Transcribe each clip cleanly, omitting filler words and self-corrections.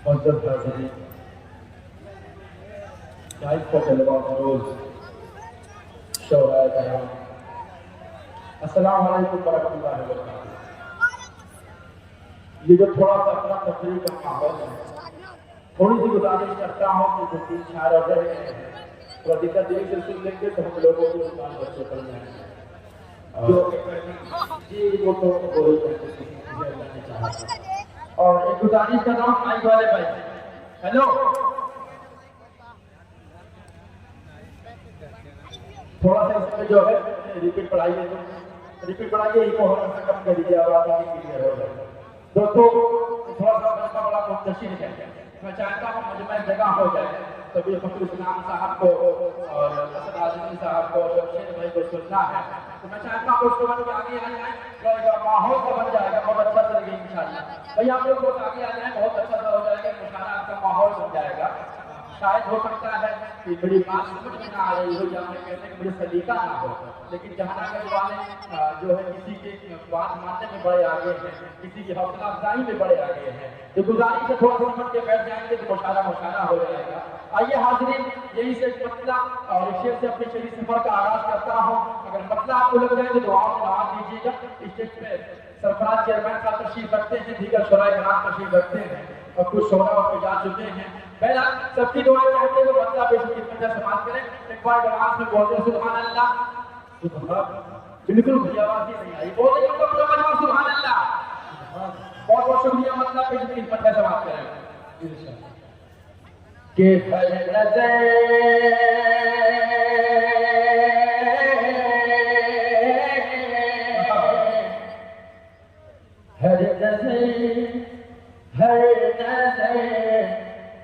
معزز حاضرین، نائب کا طلبہ فروز، شعراء کرام، السلام علیکم ورحمۃ اللہ وبرکاتہ۔ یہ جو تھوڑا سا اپنا تفریح کا ماحول ہے، تھوڑی سی گزارش کرتا ہوں کہ جو تین شاعر ہو گئے ہیں تھوڑا دقت دلی سے سن لیں گے تو ہم لوگوں کو دکان بچے پڑ جائیں گے جو جی وہ تو وہی کرنے چاہتے ہیں۔ اور ایک گزارش کر رہا ہوں مائک والے بھائی، ہیلو، تھوڑا سا اس میں جو ہے ریپیٹ پڑھائیے، ریپیٹ پڑھائیے، ایکو ہونے سے کم کر دیجیے، آواز آگے کلیئر ہو جائے۔ دوستوں تھوڑا سا بڑا منتشر ہے، میں چاہتا ہوں مجمع جگہ ہو جائے، سبھی فخر اسلام صاحب کو اور اسد عالمی صاحب کو اور شمشید بھائی کو سننا ہے، تو میں چاہتا ہوں اس کے بعد آگے آ جائیں، ماحول کا بن جائے گا، بہت اچھا سے لگے انشاءاللہ۔ بھئی آپ لوگ بہت آگے آ جائیں، بہت اچھا سا ہو جائے گا، مشاعرہ کا ماحول بن جائے گا۔ شاید ہو سکتا ہے کہ بڑی بات سمجھ میں نہ آ رہی ہو یا ہمیں کہنے کہ بڑی سلیقہ نہ ہو، لیکن جہاں تک والے جو ہے کسی کے بات ماننے میں بڑے آگے ہیں، کسی کی حوصلہ افزائی میں بڑے آگے ہیں، تو گزارش سے تھوڑا سمجھ کے بیٹھ جائیں گے تو مشاعرہ ہو جائے گا۔ آئیے حاضرین، یہی سے مطلع اور اس شعر سے اپنے شعری سفر کا آغاز کرتا ہوں۔ اگر مطلع آپ کو لگ جائے تو دعا میں نواز دیجیے گا۔ اسٹیج پہ سرفراز چیئرمین صاحب تشریف رکھتے ہیں، دیگر شعراء کرام تشریف رکھتے ہیں اور کچھ شعراء اس پہ جا چکے ہیں۔ پہلا سب کی دعائیں چاہتے ہیں تو مطلع پیش کی خدمت میں سماعت کریں۔ ایک بار نماز میں بولتے ہیں سبحان اللہ، بالکل بھی آواز ہی نہیں آئی، بولتے ہیں تو سبحان اللہ۔ بہت بہت شکریہ، مطلب پیش کی خدمت میں سماعت کریں کہ ہر نظر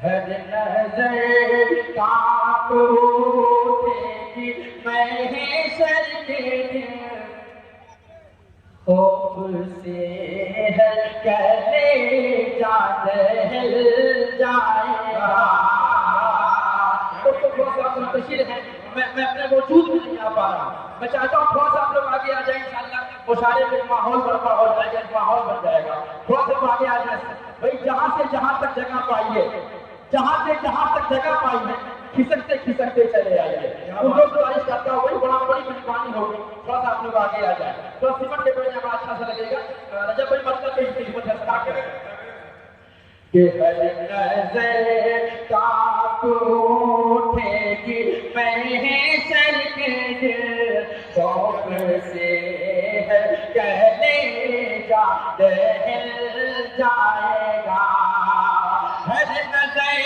ہر نظر کانپ اٹھے گی محشر کے دن، خوف سے ہر کلیجہ دہل جائے گا۔ منتشر ہے، میں اپنے وجود میں نہیں آ پا رہا، میں چاہتا ہوں تھوڑا سا آپ لوگ آگے آ جائیں، انشاءاللہ مشاعرے میں ماحول برپا ہو جائے گا، ماحول بن جائے گا۔ تھوڑا سا آگے آ جائیں بھائی، جہاں سے جہاں تک جگہ پائیے، جہاں سے جہاں تک جگہ پائی ہے، کھسکتے کھسکتے چلے آئیے۔ ان کو گزارش کرتا ہوں، بڑا بڑی مہربانی ہوگی، تھوڑا سا آپ لوگ آگے آ جائیں، تھوڑا سمٹ کے بیٹھنے میں اچھا سا لگے گا۔ رجب بھائی مطلب پیش کی خدمت میں سماعت کریں کہ ہر نظر کانپ اٹھے گی محشر کے دن، خوف سے ہے کلیجہ دہل جائے گا۔ ہر نظر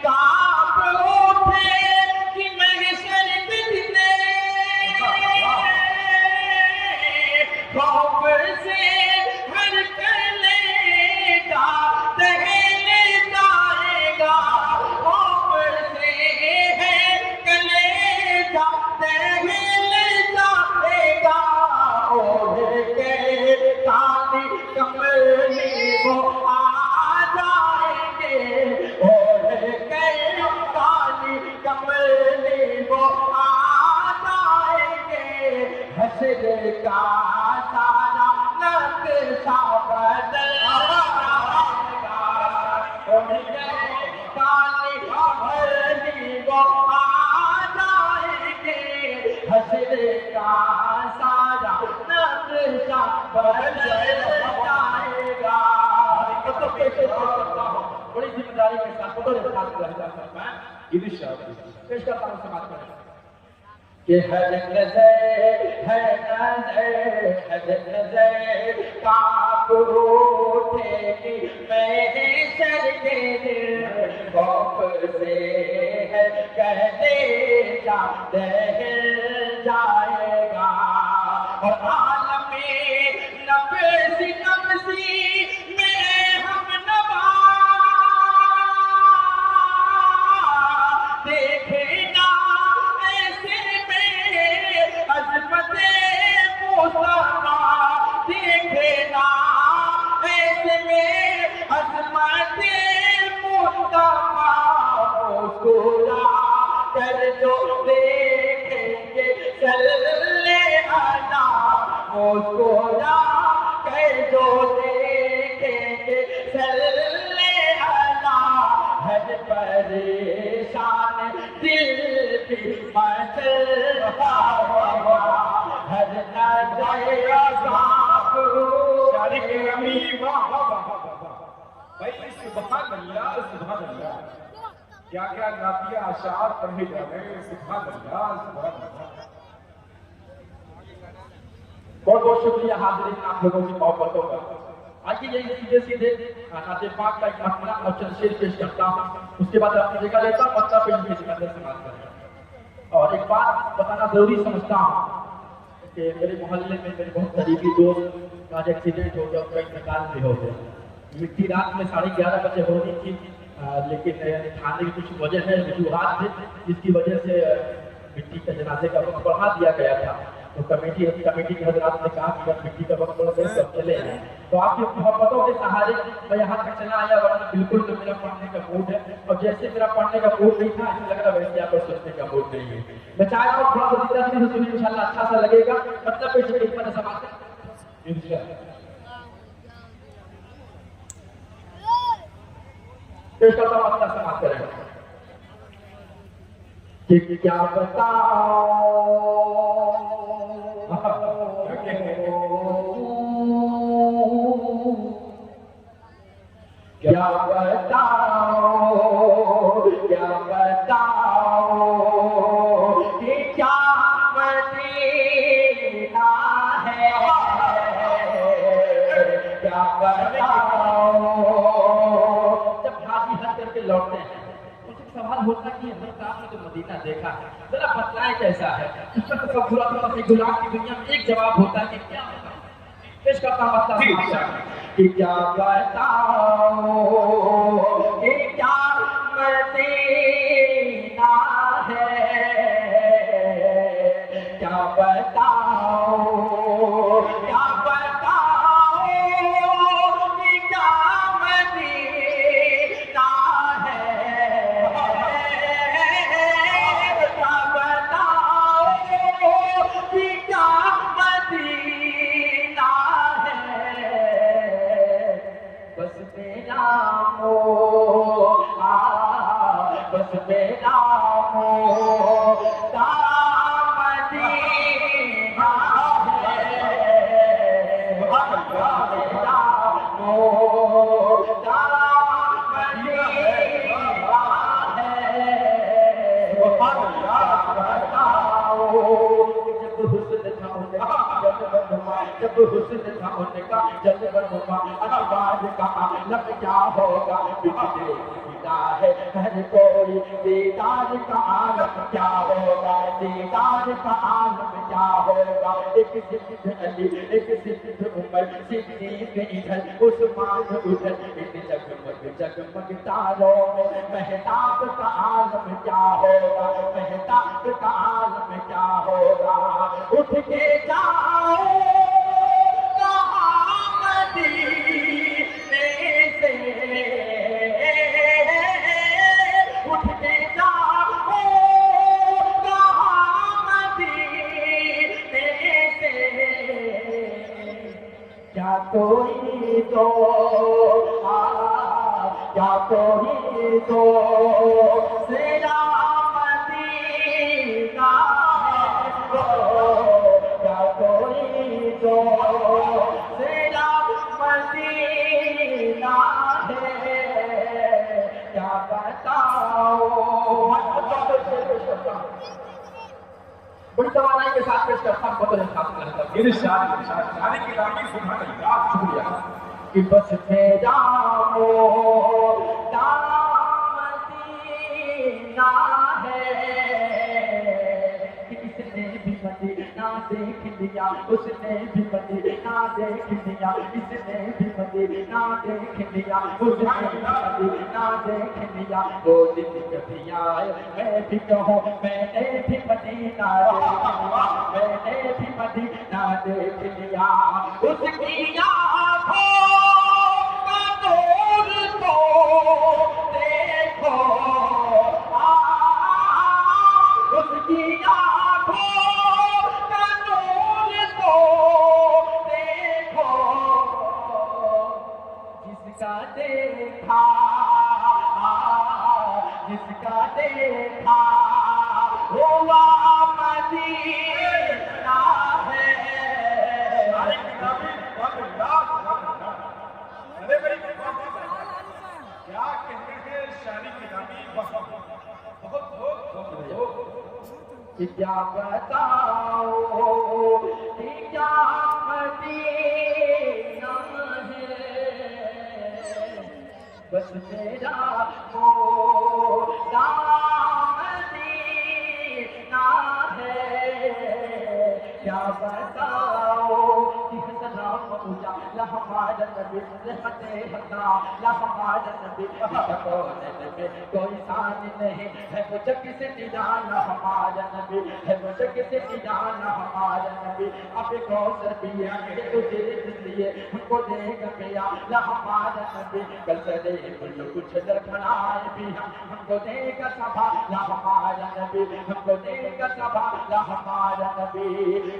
کانپ اٹھے گی محشر کے دن، خوف سے ہر کلیجہ دہل جائے گا، خوف سے ہے کلیجہ دہل جائے گا۔ اوڑھ کے کالی کملی وہ آ جائیں گے، اوڑھ کے کالی کملی وہ آ جائیں گے، حشر کا سارا نقشہ بدل جائے گا۔ اوڑھ کے کالی کملی وہ آ جائیں گے، حشر کا سارا نقشہ بدل جائے گا۔ بڑی ذمہ داری کے ساتھ پیش کرتا ہوں، سماعت کریں کہ ہر نظر کانپ اٹھے گی محشر کے دن، خوف سے ہے کلیجہ دہل جائے گا۔ اور عالم نفسی نفسی میں ہم نوا دیکھنا ایسے میں عظمت مصطفیٰ، دیکھنا ایسے میں عظمت مصطفیٰ، مسکرا کر جو دیکھیں گے بھائی واہ واہ واہ واہ واہ بھائی سبحان اللہ سبحان اللہ کیا کیا نعتیہ اشعار پڑھے جا رہے ہیں سبحان اللہ سبحان اللہ بہت بہت شکریہ حاضرین آپ لوگوں کی محبتوں کا آئیے یہی سیدھے سیدھے نعت پاک کا ایک مطلع اور چند شعر پیش کرتا ہوں اس کے بعد اپنی جگہ لیتا ہوں مطلع پیش کے اندر سے بات کریں اور ایک بات بتانا ضروری سمجھتا ہوں کہ میرے محلے میں میرے بہت قریبی دوست کا ایکسیڈنٹ ہو گیا اس کا انتقال بھی ہو گیا مٹی رات میں 11:30 بجے ہونی تھی لیکن تھانے کی کچھ وجہ ہے وجوہات تھے جس کی وجہ سے مٹی کا جنازے کا وقت بڑھا دیا گیا تھا تو کمیٹی کے حضرات نے کہا کہ مٹی کا وقت بڑھ گیا سب چلے ہیں تو آپ کی محبتوں کے سہارے میں یہاں تک چلا آیا ورنہ بالکل تو میرا پڑھنے کا موڈ ہے اور جیسے میرا پڑھنے کا موڈ نہیں تھا ایسا لگ رہا ویسے آپ کو سوچنے کا موڈ نہیں ہے میں چاہ رہا ہوں تھوڑا سا زندہ دلی سے سنیں انشاءاللہ اچھا سا لگے گا مطلب پیش کے حکمت سماعت پیش کرتا ہوں مطلب سماعت کریں کہ کیا بتاؤں کیا بتاؤں کیا بتاؤں کہ کیا مدینہ ہے کیا بتاؤں جب حاجی حج کر کے لوٹتے ہیں سوال ہوتا کہ حضرت آپ نے تو مدینہ دیکھا ہے ذرا بتلائیں کیسا ہے اس پر تصورات گلاب کی دنیا میں ایک جواب ہوتا ہے کہ کیا بتاؤں پیش کرتا ہوں مطلب کہ کیا بتاؤں کہ کیا مدینہ ہے کیا بتاؤں کیا بتاؤں کہ کیا مدینہ بس میرا جب حسن تھا ان کا جلوہ نما ادبار کا عالم کیا ہوگا دیدہ ہے ہر کوئی دیدار کا عالم کیا ہوگا دیدار کا عالم کیا ہوگا ایک صدق علی ایک صدق عمر صدیق ادھر عثمان ادھر ان جگمگ جگمگ تاروں میں مہتاب کا عالم کیا ہوگا مہتاب کا عالم کیا ہوگا اٹھ کے جاؤ اٹھ کے جاؤ مدینے سے کیا کوئی تو کیا کوئی تو سیرا مدینہ کیا کوئی تو سیرا مدینہ ہے کیا بتاؤں بڑی توانائی کے ساتھ پیش کرتا ہوں بطور ارشاد شاعری کی رامی سبحان اللہ شکریہ کہ بس میرا مدینہ ہے کہ اس نے بھی مدینہ دیکھ لیا اس نے بھی مدینہ دیکھ لیا اس نے بھی مدینہ دیکھ لیا اس نے بھی مدینہ دیکھ لیا وہ دن کبھی آئے میں بھی کہوں میں نے بھی مدینہ دیکھ لیا میں نے بھی مدینہ دیکھ لیا اس کی آنکھوں کا نور تو دیکھو اس کی آنکھوں کا نور تو دیکھو جس کا دیکھا ہوا مدینہ ہے کیا بتاؤ کہ کیا مدینہ ہے بس میرا مولا مدینہ ہے کیا بتاؤ کہ سلام پہنچا ہمارا نبی رحمت خدا ہمارا نبی کوئی ثانی نہیں ہے مجھے کسی نجانا ہمارا نبی ہے مجھے کسی نجانا ہمارا نبی اب کوثر پیا ہے تجھے اس لیے ہم کو دے گا پیا ہمارا نبی کل چلے کل کچھ لڑکھڑائے بھی ہم کو دے گا سبھا ہمارا نبی ہم کو دے گا سبھا ہمارا نبی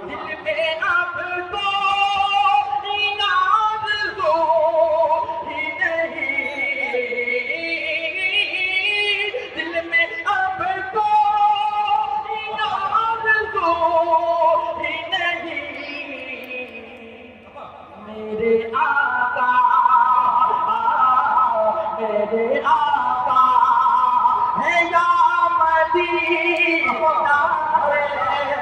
دل میں اب تو میرے آقا ہے یا مدینہ ہے